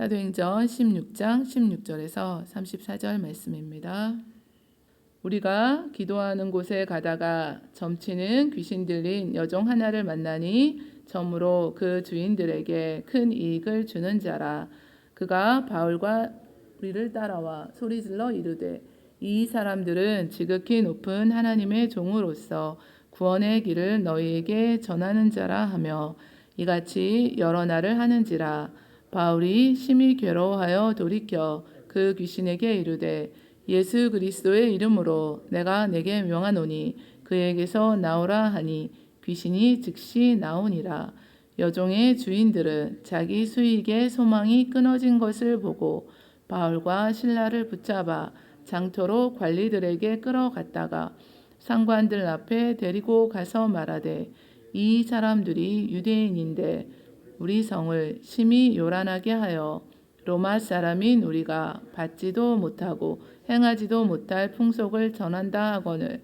사도행전 16장 16절에서 34절 말씀입니다. 우리가 기도하는 곳에 가다가 점치는 귀신 들린 여종 하나를 만나니 점으로 그 주인들에게 큰 이익을 주는 자라. 그가 바울과 우리를 따라와 소리질러 이르되 이 사람들은 지극히 높은 하나님의 종으로서 구원의 길을 너희에게 전하는 자라 하며 이같이 여러 날을 하는지라. 바울이 심히 괴로워하여 돌이켜 그 귀신에게 이르되 예수 그리스도의 이름으로 내가 내게 명하노니 그에게서 나오라 하니 귀신이 즉시 나오니라. 여종의 주인들은 자기 수익의 소망이 끊어진 것을 보고 바울과 실라를 붙잡아 장터로 관리들에게 끌어갔다가 상관들 앞에 데리고 가서 말하되 이 사람들이 유대인인데 우리 성을 심히 요란하게 하여 로마 사람인 우리가 받지도 못하고 행하지도 못할 풍속을 전한다 하거늘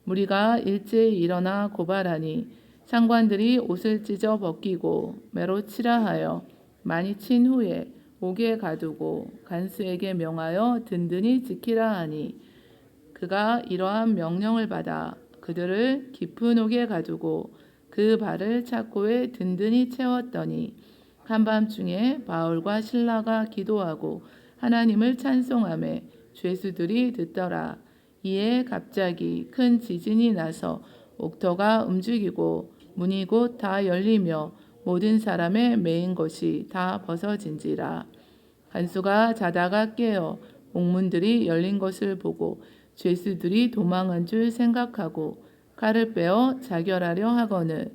무리가 일제히 일어나 고발하니 상관들이 옷을 찢어 벗기고 매로 치라 하여 많이 친 후에 옥에 가두고 간수에게 명하여 든든히 지키라 하니 그가 이러한 명령을 받아 그들을 깊은 옥에 가두고 그 발을 착고에 든든히 채웠더니 한밤중에 바울과 실라가 기도하고 하나님을 찬송하며 죄수들이 듣더라. 이에 갑자기 큰 지진이 나서 옥터가 움직이고 문이 곧 다 열리며 모든 사람의 매인 것이 다 벗어진지라. 간수가 자다가 깨어 옥문들이 열린 것을 보고 죄수들이 도망한 줄 생각하고 칼을 빼어 자결하려 하거늘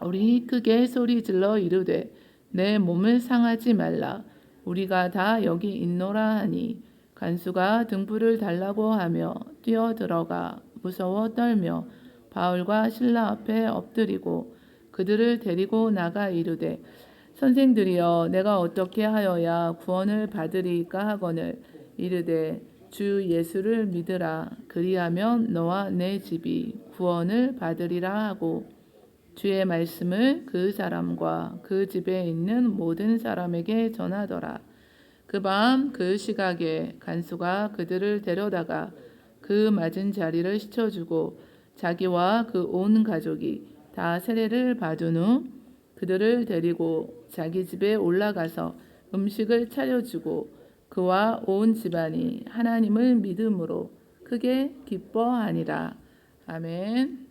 우리 크게 소리질러 이르되 내 몸을 상하지 말라. 우리가 다 여기 있노라 하니 간수가 등불을 달라고 하며 뛰어들어가 무서워 떨며 바울과 실라 앞에 엎드리고 그들을 데리고 나가 이르되 선생들이여 내가 어떻게 하여야 구원을 받으리까 하거늘 이르되 주 예수를 믿으라. 그리하면 너와 내 집이 구원을 받으리라 하고 주의 말씀을 그 사람과 그 집에 있는 모든 사람에게 전하더라. 그 밤 그 시각에 간수가 그들을 데려다가 그 맞은 자리를 씻어주고 자기와 그 온 가족이 다 세례를 받은 후 그들을 데리고 자기 집에 올라가서 음식을 차려주고 그와 온 집안이 하나님을 믿음으로 크게 기뻐하니라. 아멘.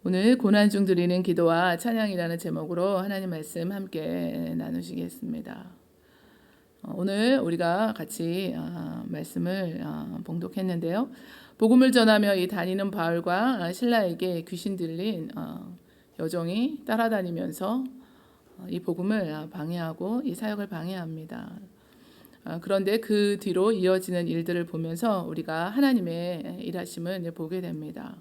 오늘 고난 중 드리는 기도와 찬양이라는 제목으로 하나님 말씀 함께 나누시겠습니다. 오늘 우리가 같이 말씀을 봉독했는데요. 복음을 전하며 이 다니는 바울과 실라에게 귀신 들린 여종이 따라다니면서 이 복음을 방해하고 이 사역을 방해합니다. 그런데 그 뒤로 이어지는 일들을 보면서 우리가 하나님의 일하심을 보게 됩니다.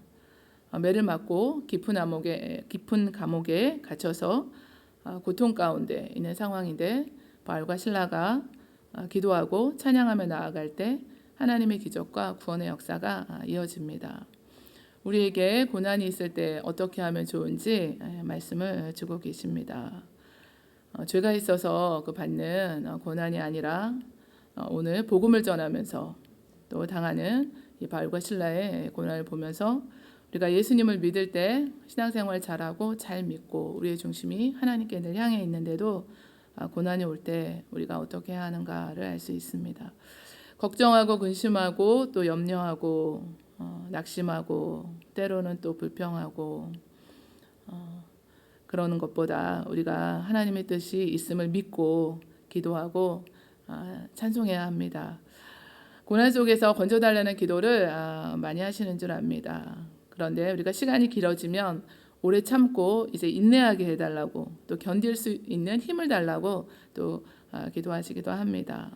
매를 맞고 깊은 감옥에 갇혀서 고통 가운데 있는 상황인데 바울과 실라가 기도하고 찬양하며 나아갈 때 하나님의 기적과 구원의 역사가 이어집니다. 우리에게 고난이 있을 때 어떻게 하면 좋은지 말씀을 주고 계십니다. 죄가 있어서 그 받는 고난이 아니라 오늘 복음을 전하면서 또 당하는 이 바울과 실라의 고난을 보면서 우리가 예수님을 믿을 때 신앙생활 잘하고 잘 믿고 우리의 중심이 하나님께 늘 향해 있는데도 고난이 올 때 우리가 어떻게 해야 하는가를 알 수 있습니다. 걱정하고 근심하고 또 염려하고 낙심하고 때로는 또 불평하고 그러는 것보다 우리가 하나님의 뜻이 있음을 믿고 기도하고 찬송해야 합니다. 고난 속에서 건져달라는 기도를 많이 하시는 줄 압니다. 그런데 우리가 시간이 길어지면 오래 참고 이제 인내하게 해달라고 또 견딜 수 있는 힘을 달라고 또 기도하시기도 합니다.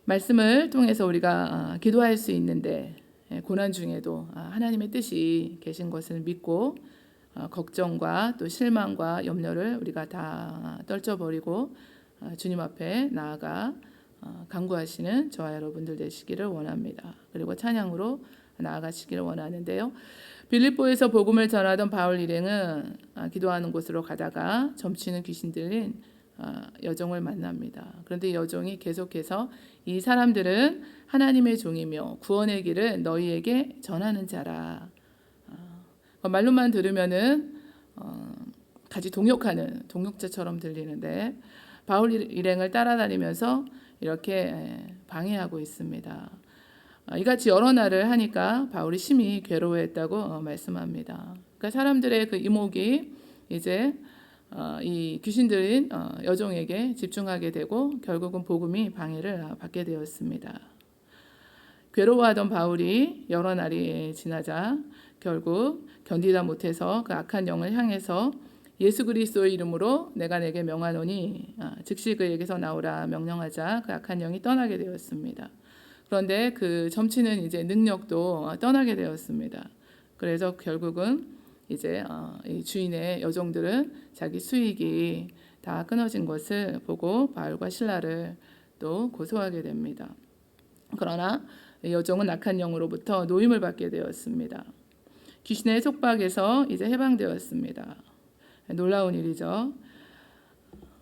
말씀을 통해서 우리가 기도할 수 있는데 고난 중에도 하나님의 뜻이 계신 것을 믿고 걱정과 또 실망과 염려를 우리가 다 떨쳐버리고 주님 앞에 나아가 간구하시는 저와 여러분들 되시기를 원합니다. 그리고 찬양으로 나아가시기를 원하는데요. 빌립보에서 복음을 전하던 바울 일행은 기도하는 곳으로 가다가 점치는 귀신 들린 여종을 만납니다. 그런데 이 여종이 계속해서 이 사람들은 하나님의 종이며 구원의 길을 너희에게 전하는 자라. 말로만 들으면은 같이 동역하는 동역자처럼 들리는데 바울 일행을 따라다니면서 이렇게 방해하고 있습니다. 이같이 여러 날을 하니까 바울이 심히 괴로워했다고 말씀합니다. 그러니까 사람들의 그 이목이 이제 이 귀신 들린 여종에게 집중하게 되고 결국은 복음이 방해를 받게 되었습니다. 괴로워하던 바울이 여러 날이 지나자 결국 견디다 못해서 그 악한 영을 향해서 예수 그리스도의 이름으로 내가 내게 명하노니 즉시 그에게서 나오라 명령하자 그 악한 영이 떠나게 되었습니다. 그런데 그 점치는 이제 능력도 떠나게 되었습니다. 그래서 결국은 이제 이 주인의 여종들은 자기 수익이 다 끊어진 것을 보고 바울과 실라를 또 고소하게 됩니다. 그러나 여종은 악한 영으로부터 노임을 받게 되었습니다. 귀신의 속박에서 이제 해방되었습니다. 놀라운 일이죠.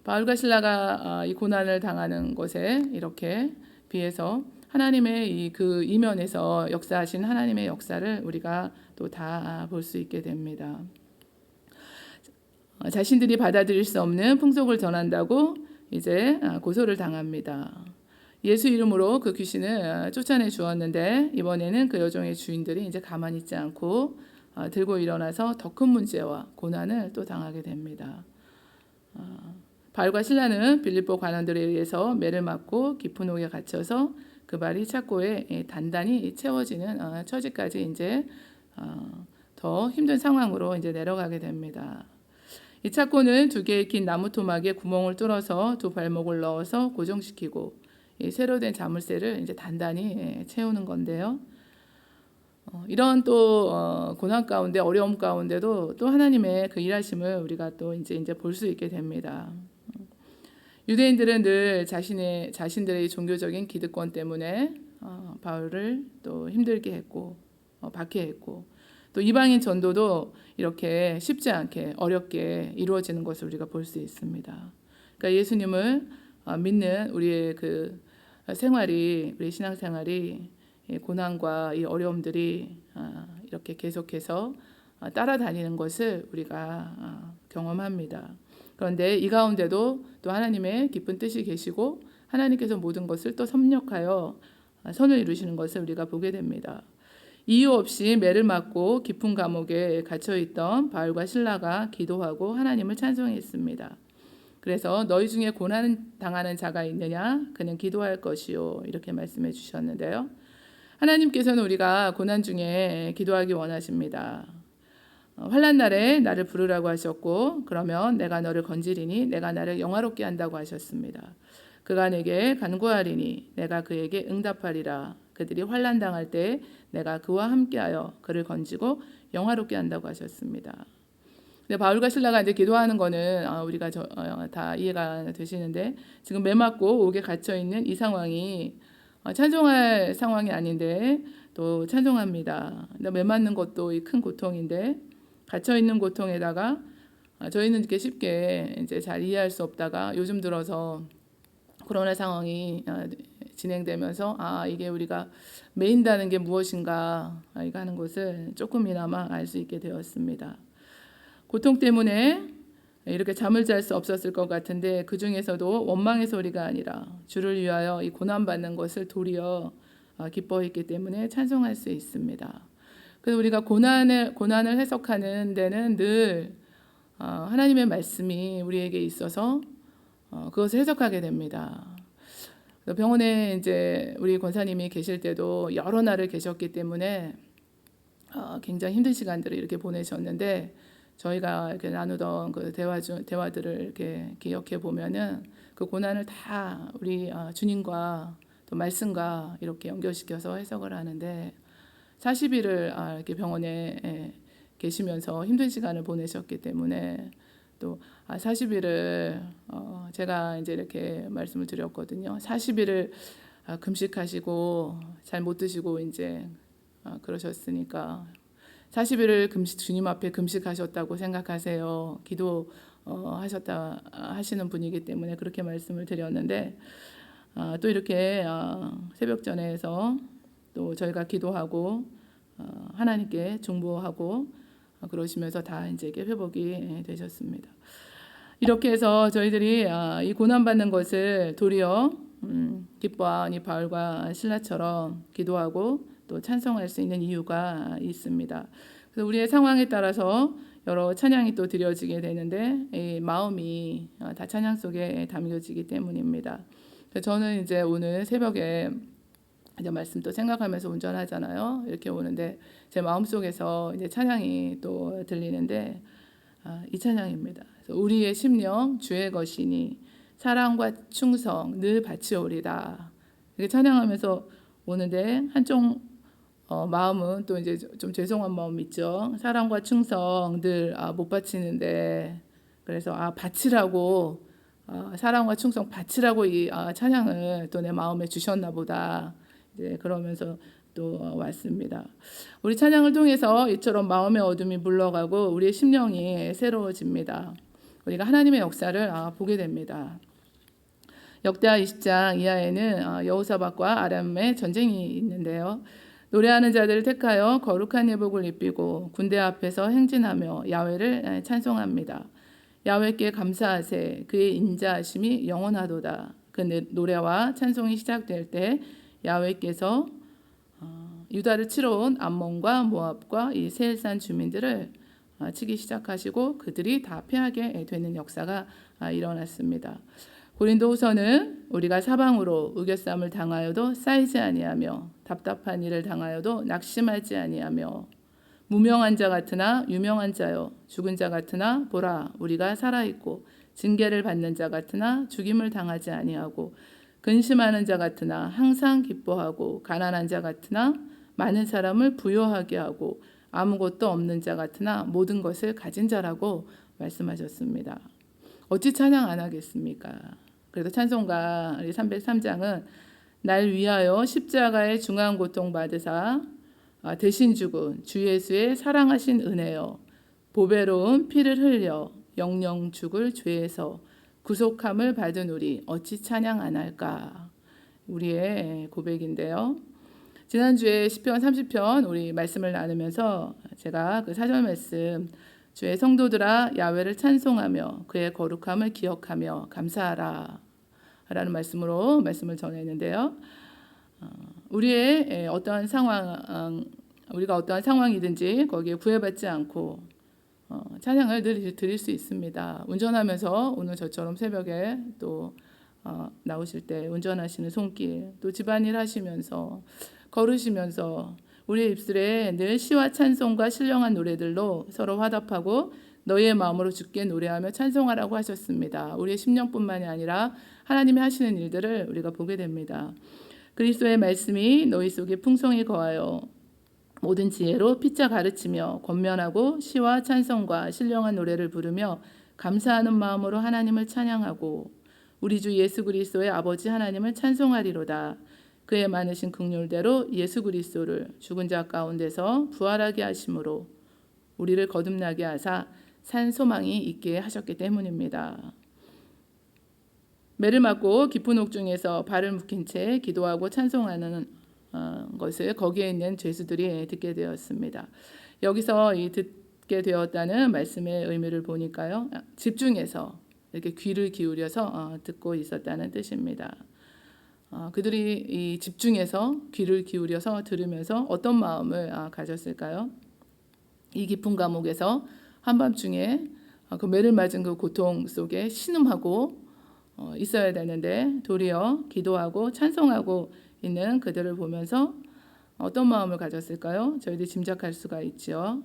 바울과 실라가 이 고난을 당하는 것에 이렇게 비해서 하나님의 그 이면에서 역사하신 하나님의 역사를 우리가 또 다 볼 수 있게 됩니다. 자신들이 받아들일 수 없는 풍속을 전한다고 이제 고소를 당합니다. 예수 이름으로 그 귀신을 쫓아내 주었는데 이번에는 그 여종의 주인들이 이제 가만히 있지 않고 들고 일어나서 더 큰 문제와 고난을 또 당하게 됩니다. 바울과 실라는 빌립보 관원들에 의해서 매를 맞고 깊은 옥에 갇혀서 그 발이 착고에 단단히 채워지는 처지까지 이제 더 힘든 상황으로 이제 내려가게 됩니다. 이 착고는 두 개의 긴 나무 토막에 구멍을 뚫어서 두 발목을 넣어서 고정시키고 이 새로 된 자물쇠를 이제 단단히 채우는 건데요. 이런 또 고난 가운데 어려움 가운데도 또 하나님의 그 일하심을 우리가 또 이제 볼 수 있게 됩니다. 유대인들은 늘 자신들의 종교적인 기득권 때문에 바울을 또 힘들게 했고 박해했고 또 이방인 전도도 이렇게 쉽지 않게 어렵게 이루어지는 것을 우리가 볼 수 있습니다. 그러니까 예수님을 믿는 우리의 그 생활이 우리 신앙생활이 고난과 이 어려움들이 이렇게 계속해서 따라다니는 것을 우리가 경험합니다. 그런데 이 가운데도 또 하나님의 깊은 뜻이 계시고 하나님께서 모든 것을 또 섭렵하여 선을 이루시는 것을 우리가 보게 됩니다. 이유 없이 매를 맞고 깊은 감옥에 갇혀있던 바울과 실라가 기도하고 하나님을 찬송했습니다. 그래서 너희 중에 고난 당하는 자가 있느냐? 그는 기도할 것이요. 이렇게 말씀해 주셨는데요. 하나님께서는 우리가 고난 중에 기도하기 원하십니다. 환난 날에 나를 부르라고 하셨고 그러면 내가 너를 건지리니 내가 나를 영화롭게 한다고 하셨습니다. 그가 내게 간구하리니 내가 그에게 응답하리라. 그들이 환난 당할 때 내가 그와 함께하여 그를 건지고 영화롭게 한다고 하셨습니다. 근데 바울과 실라가 이제 기도하는 거는 우리가 다 이해가 되시는데 지금 매 맞고 옥에 갇혀 있는 이 상황이 찬송할 상황이 아닌데 또 찬송합니다. 매 맞는 것도 큰 고통인데 갇혀 있는 고통에다가 저희는 이렇게 쉽게 이제 잘 이해할 수 없다가 요즘 들어서 코로나 상황이 진행되면서 이게 우리가 매인다는 게 무엇인가 이거 하는 것을 조금이나마 알 수 있게 되었습니다. 고통 때문에 이렇게 잠을 잘 수 없었을 것 같은데 그 중에서도 원망의 소리가 아니라 주를 위하여 이 고난받는 것을 도리어 기뻐했기 때문에 찬송할 수 있습니다. 그래서 우리가 고난을 해석하는 데는 늘 하나님의 말씀이 우리에게 있어서 그것을 해석하게 됩니다. 병원에 이제 우리 권사님이 계실 때도 여러 날을 계셨기 때문에 굉장히 힘든 시간들을 이렇게 보내셨는데 저희가 이렇게 나누던 그 대화들을 이렇게 기억해 보면은 그 고난을 다 우리 주님과 또 말씀과 이렇게 연결시켜서 해석을 하는데 40일을 이렇게 병원에 계시면서 힘든 시간을 보내셨기 때문에 또 40일을 제가 이제 이렇게 말씀을 드렸거든요. 40일을 금식하시고 잘 못 드시고 이제 그러셨으니까 40일을 주님 앞에 금식하셨다고 생각하세요. 기도 하셨다 하시는 분이기 때문에 그렇게 말씀을 드렸는데 또 이렇게 새벽 전에서 또 저희가 기도하고 하나님께 중보하고 그러시면서 다 이제 회복이 되셨습니다. 이렇게 해서 저희들이 이 고난받는 것을 도리어 기뻐하니 바울과 실라처럼 기도하고 또 찬송할 수 있는 이유가 있습니다. 그래서 우리의 상황에 따라서 여러 찬양이 또 드려지게 되는데 이 마음이 다 찬양 속에 담겨지기 때문입니다. 그래서 저는 이제 오늘 새벽에 이제 말씀 또 생각하면서 운전하잖아요. 이렇게 오는데 제 마음 속에서 이제 찬양이 또 들리는데 이 찬양입니다. 그래서 우리의 심령 주의 것이니 사랑과 충성 늘 바치오리다. 이렇게 찬양하면서 오는데 한쪽 마음은 또 이제 좀 죄송한 마음 있죠. 사랑과 충성 늘 못 바치는데 그래서 바치라고 사랑과 충성 바치라고 이 찬양을 또 내 마음에 주셨나 보다. 이제 그러면서 또 왔습니다. 우리 찬양을 통해서 이처럼 마음의 어둠이 물러가고 우리의 심령이 새로워집니다. 우리가 하나님의 역사를 보게 됩니다. 역대하 20장 이하에는 여호사밧과 아람의 전쟁이 있는데요. 노래하는 자들을 택하여 거룩한 예복을 입히고 군대 앞에서 행진하며 야훼를 찬송합니다. 야훼께 감사하세 그의 인자하심이 영원하도다. 그 노래와 찬송이 시작될 때 야훼께서 유다를 치러 온 암몬과 모압과 이 세일산 주민들을 치기 시작하시고 그들이 다 패하게 되는 역사가 일어났습니다. 고린도후서는 우리가 사방으로 우겨쌈을 당하여도 쌓이지 아니하며 답답한 일을 당하여도 낙심하지 아니하며 무명한 자 같으나 유명한 자요 죽은 자 같으나 보라 우리가 살아있고 징계를 받는 자 같으나 죽임을 당하지 아니하고 근심하는 자 같으나 항상 기뻐하고 가난한 자 같으나 많은 사람을 부요하게 하고 아무것도 없는 자 같으나 모든 것을 가진 자라고 말씀하셨습니다. 어찌 찬양 안 하겠습니까? 그래서 찬송가 303장은 날 위하여 십자가의 중한 고통 받으사 대신 죽은 주 예수의 사랑하신 은혜여 보배로운 피를 흘려 영영 죽을 죄에서 구속함을 받은 우리 어찌 찬양 안 할까? 우리의 고백인데요. 지난주에 시편 30편 우리 말씀을 나누면서 제가 그 사절 말씀 주의 성도들아 야훼를 찬송하며 그의 거룩함을 기억하며 감사하라 라는 말씀으로 말씀을 전했는데요. 우리의 어떠한 상황 우리가 어떠한 상황이든지 거기에 구애받지 않고 찬양을 늘 드릴 수 있습니다. 운전하면서 오늘 저처럼 새벽에 또 나오실 때 운전하시는 손길 또 집안일 하시면서 걸으시면서 우리의 입술에 늘 시와 찬송과 신령한 노래들로 서로 화답하고 너희의 마음으로 주께 노래하며 찬송하라고 하셨습니다. 우리의 심령뿐만이 아니라 하나님이 하시는 일들을 우리가 보게 됩니다. 그리스도의 말씀이 너희 속에 풍성히 거하여 모든 지혜로 피차 가르치며 권면하고 시와 찬송과 신령한 노래를 부르며 감사하는 마음으로 하나님을 찬양하고 우리 주 예수 그리스도의 아버지 하나님을 찬송하리로다. 그의 많으신 긍휼대로 예수 그리스도를 죽은 자 가운데서 부활하게 하심으로 우리를 거듭나게 하사 산 소망이 있게 하셨기 때문입니다. 매를 맞고 깊은 옥중에서 발을 묶인 채 기도하고 찬송하는 것을 거기에 있는 죄수들이 듣게 되었습니다. 여기서 이 듣게 되었다는 말씀의 의미를 보니까요. 집중해서 이렇게 귀를 기울여서 듣고 있었다는 뜻입니다. 그들이 이 집중해서 귀를 기울여서 들으면서 어떤 마음을 가졌을까요? 이 깊은 감옥에서 한밤중에 그 매를 맞은 그 고통 속에 신음하고 있어야 되는데 도리어 기도하고 찬송하고 있는 그들을 보면서 어떤 마음을 가졌을까요? 저희들이 짐작할 수가 있죠.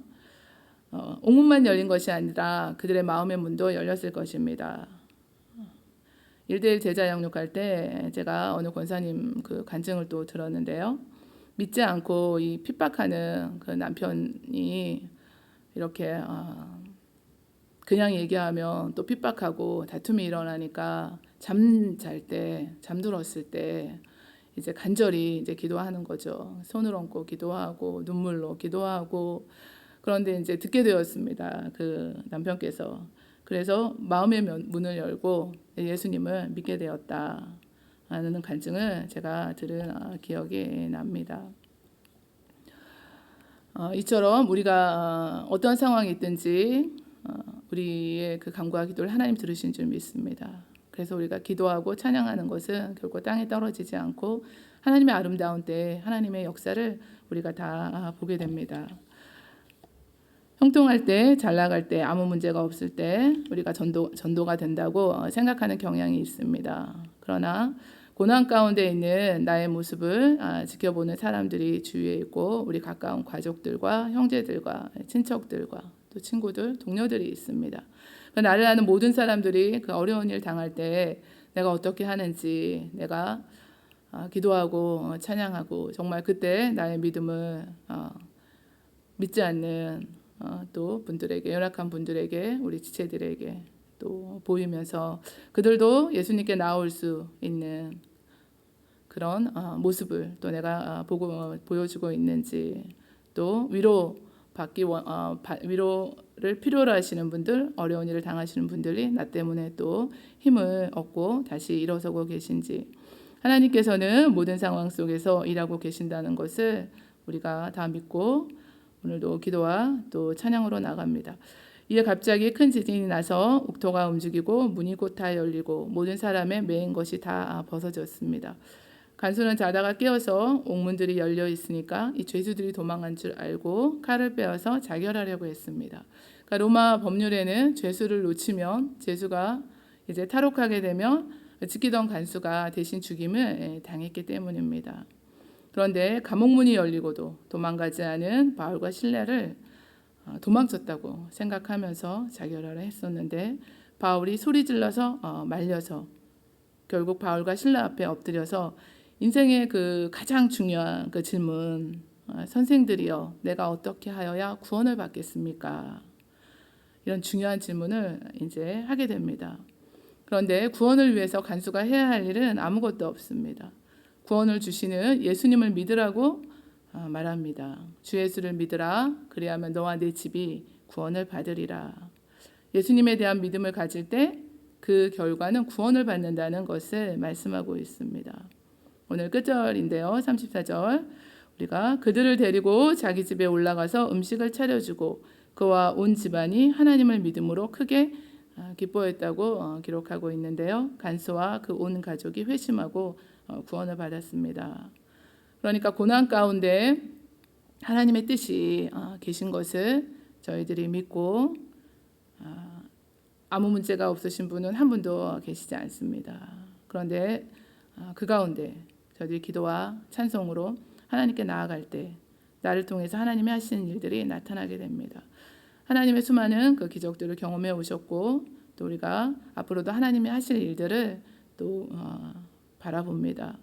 옥문만 열린 것이 아니라 그들의 마음의 문도 열렸을 것입니다. 1대1 제자 양육할 때 제가 어느 권사님 그 간증을 또 들었는데요. 믿지 않고 이 핍박하는 그 남편이 이렇게 그냥 얘기하면 또 핍박하고 다툼이 일어나니까 잠잘 때 잠들었을 때 이제 간절히 이제 기도하는 거죠. 손을 얹고 기도하고 눈물로 기도하고 그런데 이제 듣게 되었습니다. 그 남편께서. 그래서 마음의 문을 열고 예수님을 믿게 되었다 하는 간증을 제가 들은 기억이 납니다. 이처럼 우리가 어떤 상황이 있든지 우리의 그 간구와 기도를 하나님 들으신 줄 믿습니다. 그래서 우리가 기도하고 찬양하는 것은 결코 땅에 떨어지지 않고 하나님의 아름다운 때 하나님의 역사를 우리가 다 보게 됩니다. 형통할 때, 잘 나갈 때, 아무 문제가 없을 때 우리가 전도가 된다고 생각하는 경향이 있습니다. 그러나 고난 가운데 있는 나의 모습을 지켜보는 사람들이 주위에 있고 우리 가까운 가족들과 형제들과 친척들과 또 친구들, 동료들이 있습니다. 나를 아는 모든 사람들이 그 어려운 일 당할 때 내가 어떻게 하는지, 내가 기도하고 찬양하고 정말 그때 나의 믿음을 믿지 않는 또 분들에게, 연약한 분들에게, 우리 지체들에게 또 보이면서 그들도 예수님께 나올 수 있는 그런 모습을 또 내가 보여주고 있는지, 또 위로를 필요로 하시는 분들, 어려운 일을 당하시는 분들이 나 때문에 또 힘을 얻고 다시 일어서고 계신지, 하나님께서는 모든 상황 속에서 일하고 계신다는 것을 우리가 다 믿고 오늘도 기도와 또 찬양으로 나갑니다. 이에 갑자기 큰 지진이 나서 옥토가 움직이고 문이 곧 다 열리고 모든 사람의 매인 것이 다 벗어졌습니다. 간수는 자다가 깨어서 옥문들이 열려 있으니까 이 죄수들이 도망간 줄 알고 칼을 빼어서 자결하려고 했습니다. 그러니까 로마 법률에는 죄수를 놓치면, 죄수가 이제 탈옥하게 되면 지키던 간수가 대신 죽임을 당했기 때문입니다. 그런데 감옥문이 열리고도 도망가지 않은 바울과 실라를 도망쳤다고 생각하면서 자결하려 했었는데, 바울이 소리 질러서 말려서 결국 바울과 실라 앞에 엎드려서 인생의 그 가장 중요한 그 질문, 선생들이여 내가 어떻게 하여야 구원을 받겠습니까? 이런 중요한 질문을 이제 하게 됩니다. 그런데 구원을 위해서 간수가 해야 할 일은 아무것도 없습니다. 구원을 주시는 예수님을 믿으라고 말합니다. 주 예수를 믿으라. 그리하면 너와 네 집이 구원을 받으리라. 예수님에 대한 믿음을 가질 때 그 결과는 구원을 받는다는 것을 말씀하고 있습니다. 오늘 끝절인데요. 34절. 우리가 그들을 데리고 자기 집에 올라가서 음식을 차려주고 그와 온 집안이 하나님을 믿음으로 크게 기뻐했다고 기록하고 있는데요. 간수와 그 온 가족이 회심하고 구원을 받았습니다. 그러니까 고난 가운데 하나님의 뜻이 계신 것을 저희들이 믿고, 아무 문제가 없으신 분은 한 분도 계시지 않습니다. 그런데 그 가운데 저희들이 기도와 찬송으로 하나님께 나아갈 때 나를 통해서 하나님이 하시는 일들이 나타나게 됩니다. 하나님의 수많은 그 기적들을 경험해 오셨고 또 우리가 앞으로도 하나님이 하실 일들을 또 바라봅니다.